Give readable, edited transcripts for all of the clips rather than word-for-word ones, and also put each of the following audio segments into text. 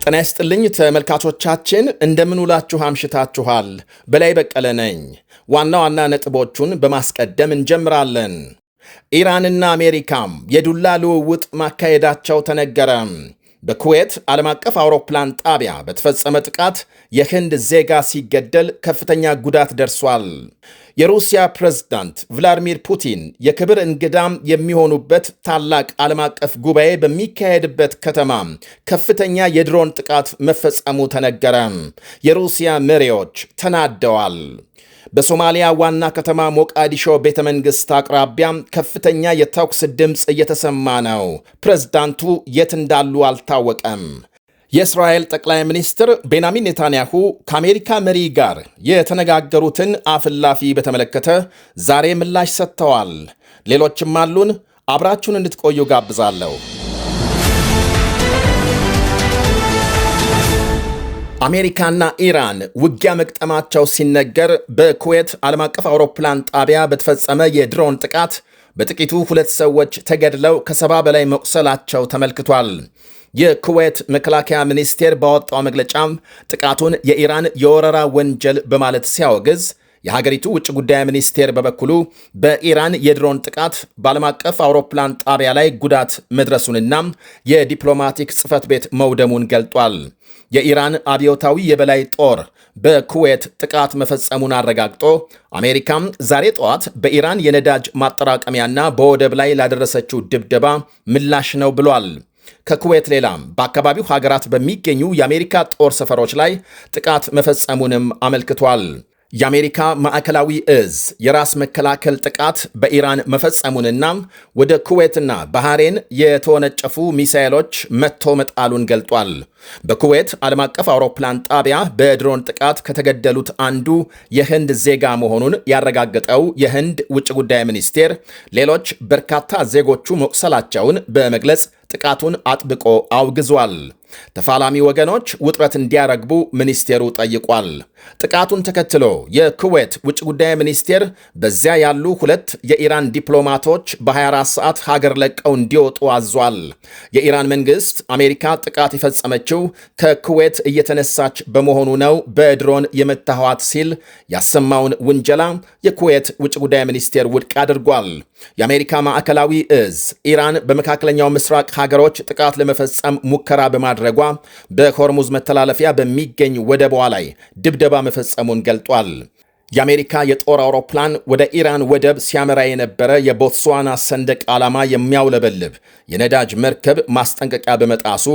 ጤና ይስጥልኝ ተመልካቾቻችን፣ እንደምን ውላችሁ አምሽታችኋል? በላይ በቀለ ነኝ። ዋና ዋና ነጥቦቹን በማስቀደም እንጀምራለን። ኢራንና አሜሪካም የዱላ ልውውጥ ማካሄዳቸው ተነገረ። በኩዌት ዓለም አቀፍ አውሮፕላን ጣቢያ በተፈጸመ ጥቃት የህንድ ዜጋ ሲገደል ከፍተኛ ጉዳት ደርሷል። የሩሲያ ፕሬዝዳንት ቭላዲሚር ፑቲን የክብር እንግዳም የሚሆኑበት ታላቅ ዓለም አቀፍ ጉባኤ በሚካሄድበት ከተማ ከፍተኛ የድሮን ጥቃት መፈጸሙ ተነገረ። የሩሲያ መሪዎች ተናደዋል። በሶማሊያ ዋና ከተማ ሞቃዲሾ ቤተ መንግሥት አቅራቢያ ከፍተኛ የተኩስ ድምፅ እየተሰማ ነው። ፕሬዝዳንቱ የት እንዳሉ አልታወቀም። የእስራኤል ጠቅላይ ሚኒስትር ቤንያሚን ኔታንያሁ ከአሜሪካ መሪ ጋር የተነጋገሩትን አፍላፊ በተመለከተ ዛሬ ምላሽ ሰጥተዋል። ሌሎችም አሉን። አብራችሁን እንድትቆዩ ጋብዛለሁ። አሜሪካና ኢራን ውጊያ መቅጠማቸው ሲነገር በኩዌት ዓለም አቀፍ አውሮፕላን ጣቢያ በተፈጸመ የድሮን ጥቃት በጥቂቱ 2 ሰዎች ተገድለው ከ70 በላይ መቁሰላቸው ተመልክቷል። የኩዌት መከላከያ ሚኒስቴር ባወጣው መግለጫም ጥቃቱን የኢራን የወረራ ወንጀል በማለት ሲያወግዝ፣ የሀገሪቱ ውጭ ጉዳይ ሚኒስቴር በበኩሉ በኢራን የድሮን ጥቃት በዓለም አቀፍ አውሮፕላን ጣቢያ ላይ ጉዳት መድረሱንና የዲፕሎማቲክ ጽሕፈት ቤት መውደሙን ገልጧል። የኢራን አብዮታዊ የበላይ ጦር በኩዌት ጥቃት መፈጸሙን አረጋግጦ አሜሪካም ዛሬ ጠዋት በኢራን የነዳጅ ማጠራቀሚያና በወደብ ላይ ላደረሰችው ድብደባ ምላሽ ነው ብሏል። ከኩዌት ሌላም በአካባቢው ሀገራት በሚገኙ የአሜሪካ ጦር ሰፈሮች ላይ ጥቃት መፈጸሙንም አመልክቷል። የአሜሪካ ማዕከላዊ እዝ የራስ መከላከል ጥቃት በኢራን መፈጸሙንና ወደ ኩዌትና ባህሬን የተወነጨፉ ሚሳኤሎች መትቶ መጣሉን ገልጧል። በኩዌት ዓለም አቀፍ አውሮፕላን ጣቢያ በድሮን ጥቃት ከተገደሉት አንዱ የህንድ ዜጋ መሆኑን ያረጋገጠው የህንድ ውጭ ጉዳይ ሚኒስቴር ሌሎች በርካታ ዜጎቹ መቁሰላቸውን በመግለጽ ጥቃቱን አጥብቆ አውግዟል። ተፋላሚ ወገኖች ውጥረት እንዲያረግቡ ሚኒስቴሩ ጠይቋል። ጥቃቱን ተከትሎ የኩዌት ውጭ ጉዳይ ሚኒስቴር በዚያ ያሉ 2 የኢራን ዲፕሎማቶች በ24 ሰዓት ሀገር ለቀው እንዲወጡ አዟል። የኢራን መንግስት አሜሪካ ጥቃት የፈጸመችው ከኩዌት እየተነሳች በመሆኑ ነው በድሮን የመታኋት ሲል ያሰማውን ውንጀላ የኩዌት ውጭ ጉዳይ ሚኒስቴር ውድቅ አድርጓል። የአሜሪካ ማዕከላዊ እዝ ኢራን በመካከለኛው ምስራቅ ሀገሮች ጥቃት ለመፈጸም ሙከራ በማድረጓ በሆርሙዝ መተላለፊያ በሚገኝ ወደቧ ላይ ድብደባ መፈጸሙን ገልጧል። የአሜሪካ የጦር አውሮፕላን ወደ ኢራን ወደብ ሲያመራ የነበረ የቦትስዋና ሰንደቅ ዓላማ የሚያውለበልብ የነዳጅ መርከብ ማስጠንቀቂያ በመጣሱ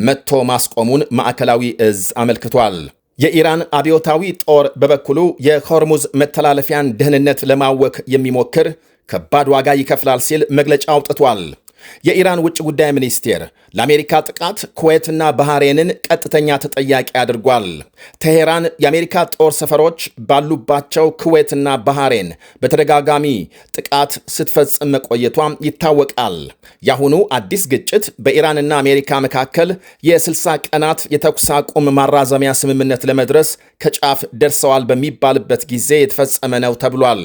መትቶ ማስቆሙን ማዕከላዊ እዝ አመልክቷል። የኢራን አብዮታዊ ጦር በበኩሉ የሆርሙዝ መተላለፊያን ደህንነት ለማወክ የሚሞክር ከባድ ዋጋ ይከፍላል ሲል መግለጫ አውጥቷል። የኢራን ውጭ ጉዳይ ሚኒስቴር ለአሜሪካ ጥቃት ኩዌትና ባህሬንን ቀጥተኛ ተጠያቂ አድርጓል። ቴሄራን የአሜሪካ ጦር ሰፈሮች ባሉባቸው ኩዌትና ባህሬን በተደጋጋሚ ጥቃት ስትፈጽም መቆየቷ ይታወቃል። የአሁኑ አዲስ ግጭት በኢራንና አሜሪካ መካከል የ60 ቀናት የተኩስ አቁም ማራዘሚያ ስምምነት ለመድረስ ከጫፍ ደርሰዋል በሚባልበት ጊዜ የተፈጸመ ነው ተብሏል።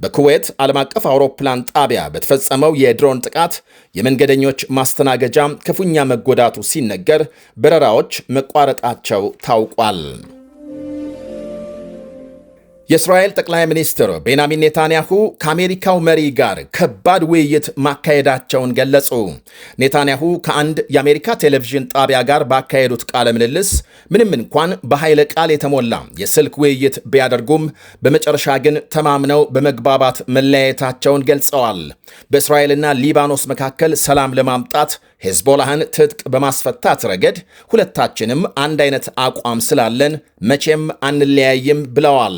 በኩዌት ዓለም አቀፍ አውሮፕላን ጣቢያ በተፈጸመው የድሮን ጥቃት የመንገደኞች ማስተናገጃ ክፉኛ መጎዳቱ ሲነገር በረራዎች መቋረጣቸው ታውቋል። የእስራኤል ጠቅላይ ሚኒስትር ቤንያሚን ኔታንያሁ ከአሜሪካው መሪ ጋር ከባድ ውይይት ማካሄዳቸውን ገለጹ። ኔታንያሁ ከአንድ የአሜሪካ ቴሌቪዥን ጣቢያ ጋር ባካሄዱት ቃለ ምልልስ ምንም እንኳን በኃይለ ቃል የተሞላ የስልክ ውይይት ቢያደርጉም በመጨረሻ ግን ተማምነው በመግባባት መለያየታቸውን ገልጸዋል። በእስራኤልና ሊባኖስ መካከል ሰላም ለማምጣት ሄዝቦላህን ትጥቅ በማስፈታት ረገድ ሁለታችንም አንድ አይነት አቋም ስላለን መቼም አንለያይም ብለዋል።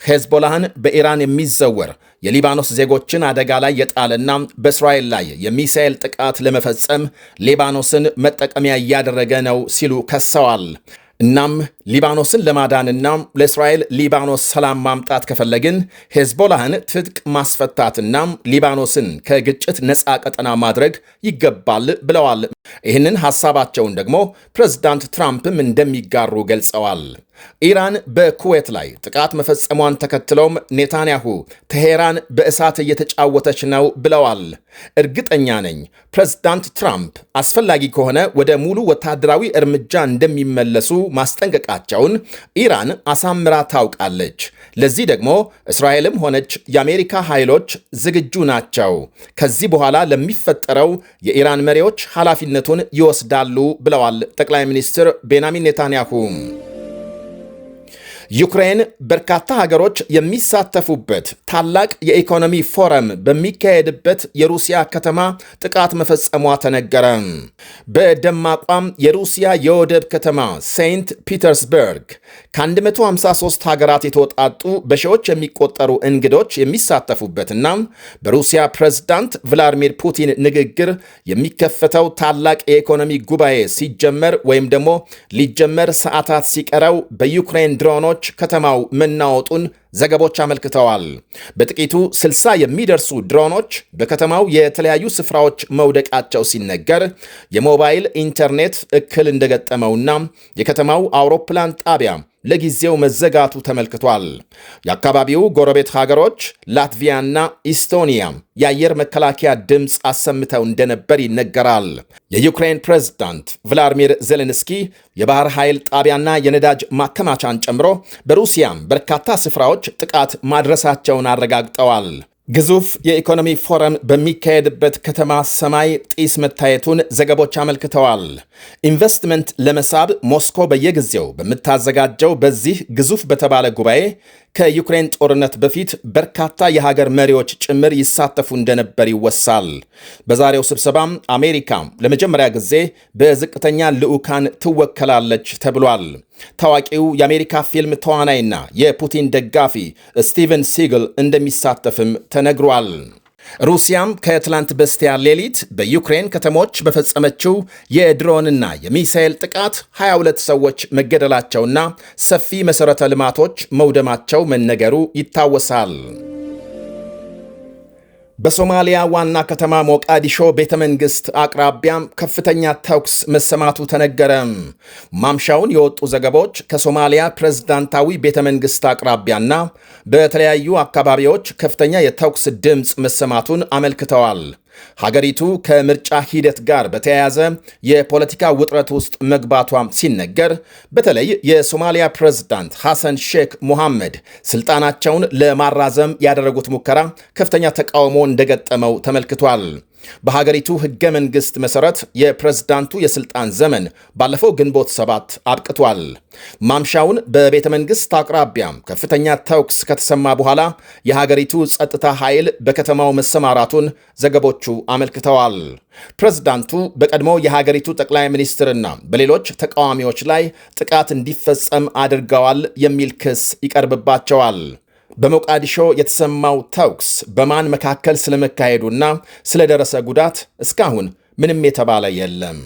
ሄዝቦላህን በኢራን የሚዘወር የሊባኖስ ዜጎችን አደጋ ላይ የጣለና በእስራኤል ላይ የሚሳኤል ጥቃት ለመፈጸም ሊባኖስን መጠቀሚያ እያደረገ ነው ሲሉ ከሰዋል። እናም ሊባኖስን ለማዳንና ለእስራኤል ሊባኖስ ሰላም ማምጣት ከፈለግን ሄዝቦላህን ትጥቅ ማስፈታትና ሊባኖስን ከግጭት ነፃ ቀጠና ማድረግ ይገባል ብለዋል። ይህንን ሐሳባቸውን ደግሞ ፕሬዝዳንት ትራምፕም እንደሚጋሩ ገልጸዋል። ኢራን በኩዌት ላይ ጥቃት መፈጸሟን ተከትሎም ኔታንያሁ ቴሄራን በእሳት እየተጫወተች ነው ብለዋል። እርግጠኛ ነኝ ፕሬዝዳንት ትራምፕ አስፈላጊ ከሆነ ወደ ሙሉ ወታደራዊ እርምጃ እንደሚመለሱ ማስጠንቀቃቸውን ኢራን አሳምራ ታውቃለች። ለዚህ ደግሞ እስራኤልም ሆነች የአሜሪካ ኃይሎች ዝግጁ ናቸው። ከዚህ በኋላ ለሚፈጠረው የኢራን መሪዎች ኃላፊነቱን ይወስዳሉ ብለዋል ጠቅላይ ሚኒስትር ቤንያሚን ኔታንያሁ። ዩክሬን በርካታ ሀገሮች የሚሳተፉበት ታላቅ የኢኮኖሚ ፎረም በሚካሄድበት የሩሲያ ከተማ ጥቃት መፈጸሟ ተነገረ። በደማቋም የሩሲያ የወደብ ከተማ ሴንት ፒተርስበርግ ከ153 ሀገራት የተወጣጡ በሺዎች የሚቆጠሩ እንግዶች የሚሳተፉበትና በሩሲያ ፕሬዝዳንት ቭላዲሚር ፑቲን ንግግር የሚከፈተው ታላቅ የኢኮኖሚ ጉባኤ ሲጀመር ወይም ደግሞ ሊጀመር ሰዓታት ሲቀረው በዩክሬን ድሮኖች ከተማው መናወጡን ዘገቦች አመልክተዋል። በጥቂቱ 60 የሚደርሱ ድሮኖች በከተማው የተለያዩ ስፍራዎች መውደቃቸው ሲነገር የሞባይል ኢንተርኔት እክል እንደገጠመውና የከተማው አውሮፕላን ጣቢያ ለጊዜው መዘጋቱ ተመልክቷል። የአካባቢው ጎረቤት ሀገሮች ላትቪያና ኢስቶኒያ የአየር መከላከያ ድምፅ አሰምተው እንደነበር ይነገራል። የዩክሬን ፕሬዝዳንት ቭላዲሚር ዜሌንስኪ የባህር ኃይል ጣቢያና የነዳጅ ማከማቻን ጨምሮ በሩሲያም በርካታ ስፍራዎች ጥቃት ማድረሳቸውን አረጋግጠዋል። ግዙፍ የኢኮኖሚ ፎረም በሚካሄድበት ከተማ ሰማይ ጢስ መታየቱን ዘገቦች አመልክተዋል። ኢንቨስትመንት ለመሳብ ሞስኮ በየጊዜው በምታዘጋጀው በዚህ ግዙፍ በተባለ ጉባኤ ከዩክሬን ጦርነት በፊት በርካታ የሀገር መሪዎች ጭምር ይሳተፉ እንደነበር ይወሳል። በዛሬው ስብሰባም አሜሪካ ለመጀመሪያ ጊዜ በዝቅተኛ ልዑካን ትወከላለች ተብሏል። ታዋቂው የአሜሪካ ፊልም ተዋናይና የፑቲን ደጋፊ ስቲቨን ሲግል እንደሚሳተፍም ተነግሯል። ሩሲያም ከትላንት በስቲያ ሌሊት በዩክሬን ከተሞች በፈጸመችው የድሮንና የሚሳኤል ጥቃት 22 ሰዎች መገደላቸውና ሰፊ መሠረተ ልማቶች መውደማቸው መነገሩ ይታወሳል። በሶማሊያ ዋና ከተማ ሞቃዲሾ ቤተ መንግሥት አቅራቢያም ከፍተኛ ተኩስ መሰማቱ ተነገረ። ማምሻውን የወጡ ዘገቦች ከሶማሊያ ፕሬዝዳንታዊ ቤተ መንግሥት አቅራቢያና በተለያዩ አካባቢዎች ከፍተኛ የተኩስ ድምፅ መሰማቱን አመልክተዋል። ሀገሪቱ ከምርጫ ሂደት ጋር በተያያዘ የፖለቲካ ውጥረት ውስጥ መግባቷም ሲነገር በተለይ የሶማሊያ ፕሬዝዳንት ሐሰን ሼክ ሙሐመድ ስልጣናቸውን ለማራዘም ያደረጉት ሙከራ ከፍተኛ ተቃውሞ እንደገጠመው ተመልክቷል። በሀገሪቱ ሕገ መንግሥት መሠረት የፕሬዝዳንቱ የሥልጣን ዘመን ባለፈው ግንቦት 7 አብቅቷል። ማምሻውን በቤተ መንግሥት አቅራቢያም ከፍተኛ ተኩስ ከተሰማ በኋላ የሀገሪቱ ጸጥታ ኃይል በከተማው መሰማራቱን ዘገቦቹ አመልክተዋል። ፕሬዝዳንቱ በቀድሞው የሀገሪቱ ጠቅላይ ሚኒስትርና በሌሎች ተቃዋሚዎች ላይ ጥቃት እንዲፈጸም አድርገዋል የሚል ክስ ይቀርብባቸዋል። በሞቃዲሾ የተሰማው ተኩስ በማን መካከል ስለመካሄዱና ስለደረሰ ጉዳት እስካሁን ምንም የተባለ የለም።